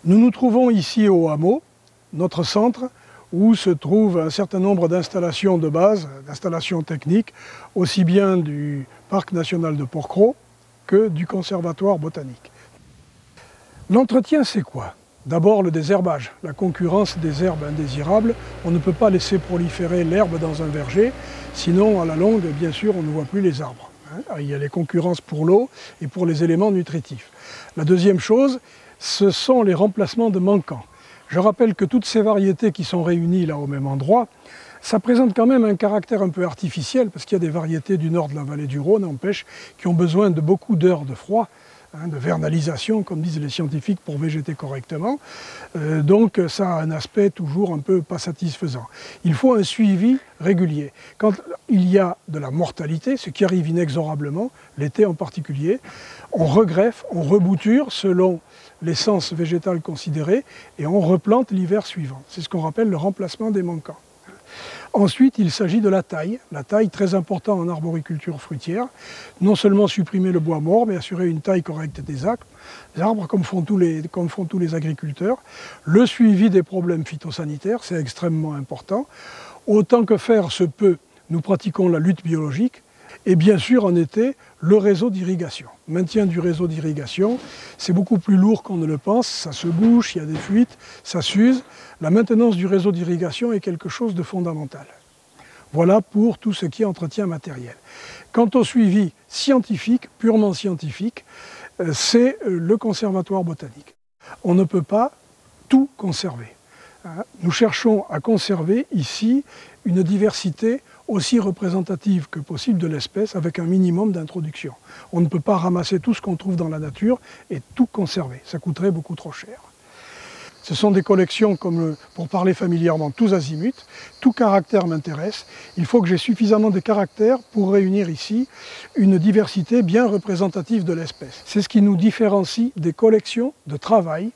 Nous nous trouvons ici au hameau, notre centre, où se trouve un certain nombre d'installations de base, d'installations techniques, aussi bien du Parc national de Porquerolles que du Conservatoire botanique. L'entretien, c'est quoi? D'abord le désherbage, la concurrence des herbes indésirables. On ne peut pas laisser proliférer l'herbe dans un verger, sinon à la longue, bien sûr, on ne voit plus les arbres. Il y a les concurrences pour l'eau et pour les éléments nutritifs. La deuxième chose, ce sont les remplacements de manquants. Je rappelle que toutes ces variétés qui sont réunies là au même endroit, ça présente quand même un caractère un peu artificiel, parce qu'il y a des variétés du nord de la vallée du Rhône, n'empêche, qui ont besoin de beaucoup d'heures de froid, de vernalisation, comme disent les scientifiques, pour végéter correctement. Donc ça a un aspect toujours un peu pas satisfaisant. Il faut un suivi régulier. Quand il y a de la mortalité, ce qui arrive inexorablement, l'été en particulier, on regreffe, on rebouture selon l'essence végétale considérée et on replante l'hiver suivant. C'est ce qu'on appelle le remplacement des manquants. Ensuite, il s'agit de la taille très importante en arboriculture fruitière. Non seulement supprimer le bois mort, mais assurer une taille correcte des arbres, comme font tous les agriculteurs. Le suivi des problèmes phytosanitaires, c'est extrêmement important. Autant que faire se peut, nous pratiquons la lutte biologique. Et bien sûr, en été, le réseau d'irrigation. Maintien du réseau d'irrigation, c'est beaucoup plus lourd qu'on ne le pense, ça se bouche, il y a des fuites, ça s'use. La maintenance du réseau d'irrigation est quelque chose de fondamental. Voilà pour tout ce qui est entretien matériel. Quant au suivi scientifique, purement scientifique, c'est le Conservatoire botanique. On ne peut pas tout conserver. Nous cherchons à conserver ici une diversité aussi représentative que possible de l'espèce avec un minimum d'introduction. On ne peut pas ramasser tout ce qu'on trouve dans la nature et tout conserver, ça coûterait beaucoup trop cher. Ce sont des collections, comme pour parler familièrement, tous azimuts, tout caractère m'intéresse. Il faut que j'ai suffisamment de caractères pour réunir ici une diversité bien représentative de l'espèce. C'est ce qui nous différencie des collections de travail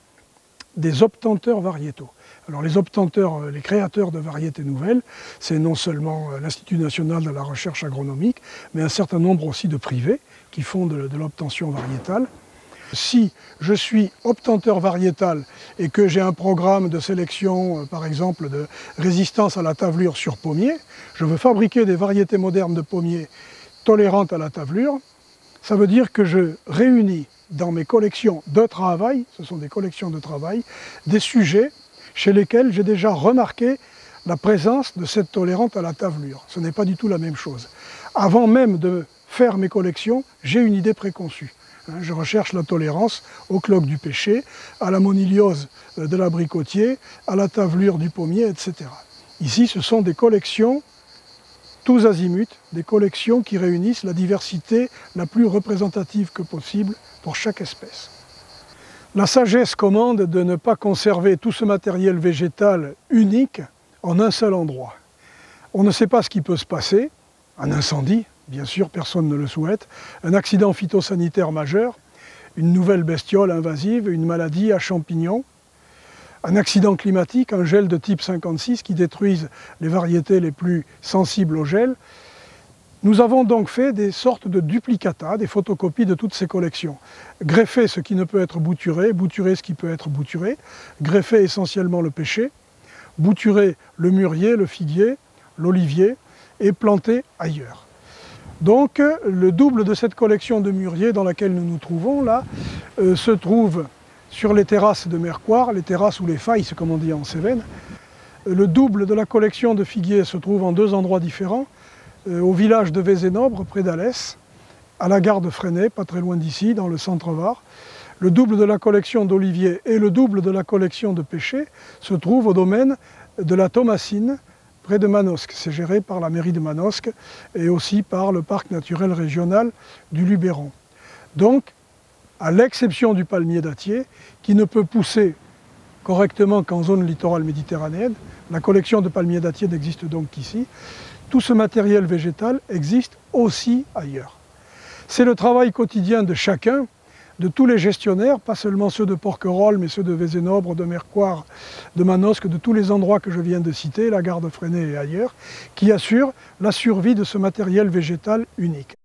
des obtenteurs variétaux. Alors les obtenteurs, les créateurs de variétés nouvelles, c'est non seulement l'Institut national de la recherche agronomique, mais un certain nombre aussi de privés qui font de l'obtention variétale. Si je suis obtenteur variétal et que j'ai un programme de sélection, par exemple, de résistance à la tavelure sur pommier, je veux fabriquer des variétés modernes de pommiers tolérantes à la tavelure, ça veut dire que je réunis dans mes collections de travail, ce sont des collections de travail, des sujets chez lesquels j'ai déjà remarqué la présence de cette tolérante à la tavelure. Ce n'est pas du tout la même chose. Avant même de faire mes collections, j'ai une idée préconçue. Je recherche la tolérance au cloque du pêcher, à la moniliose de l'abricotier, à la tavelure du pommier, etc. Ici, ce sont des collections tous azimuts, des collections qui réunissent la diversité la plus représentative que possible pour chaque espèce. La sagesse commande de ne pas conserver tout ce matériel végétal unique en un seul endroit. On ne sait pas ce qui peut se passer, un incendie, bien sûr, personne ne le souhaite, un accident phytosanitaire majeur, une nouvelle bestiole invasive, une maladie à champignons, un accident climatique, un gel de type 56 qui détruise les variétés les plus sensibles au gel. Nous avons donc fait des sortes de duplicata, des photocopies de toutes ces collections. Greffer ce qui ne peut être bouturé, bouturer ce qui peut être bouturé, greffer essentiellement le pêcher, bouturer le mûrier, le figuier, l'olivier et planter ailleurs. Donc le double de cette collection de mûriers dans laquelle nous nous trouvons là se trouve sur les terrasses de Mercoire, les terrasses ou les failles, c'est comme on dit en Cévennes. Le double de la collection de figuiers se trouve en deux endroits différents, au village de Vézénobre, près d'Alès, à la gare de Fresnay, pas très loin d'ici, dans le centre Var. Le double de la collection d'oliviers et le double de la collection de pêchers se trouve au domaine de la Thomasine, près de Manosque. C'est géré par la mairie de Manosque et aussi par le parc naturel régional du Luberon. Donc, à l'exception du palmier dattier, qui ne peut pousser correctement qu'en zone littorale méditerranéenne, la collection de palmiers dattiers n'existe donc qu'ici, tout ce matériel végétal existe aussi ailleurs. C'est le travail quotidien de chacun, de tous les gestionnaires, pas seulement ceux de Porquerolles, mais ceux de Vézénobre, de Mercoire, de Manosque, de tous les endroits que je viens de citer, la gare de Fresnay et ailleurs, qui assurent la survie de ce matériel végétal unique.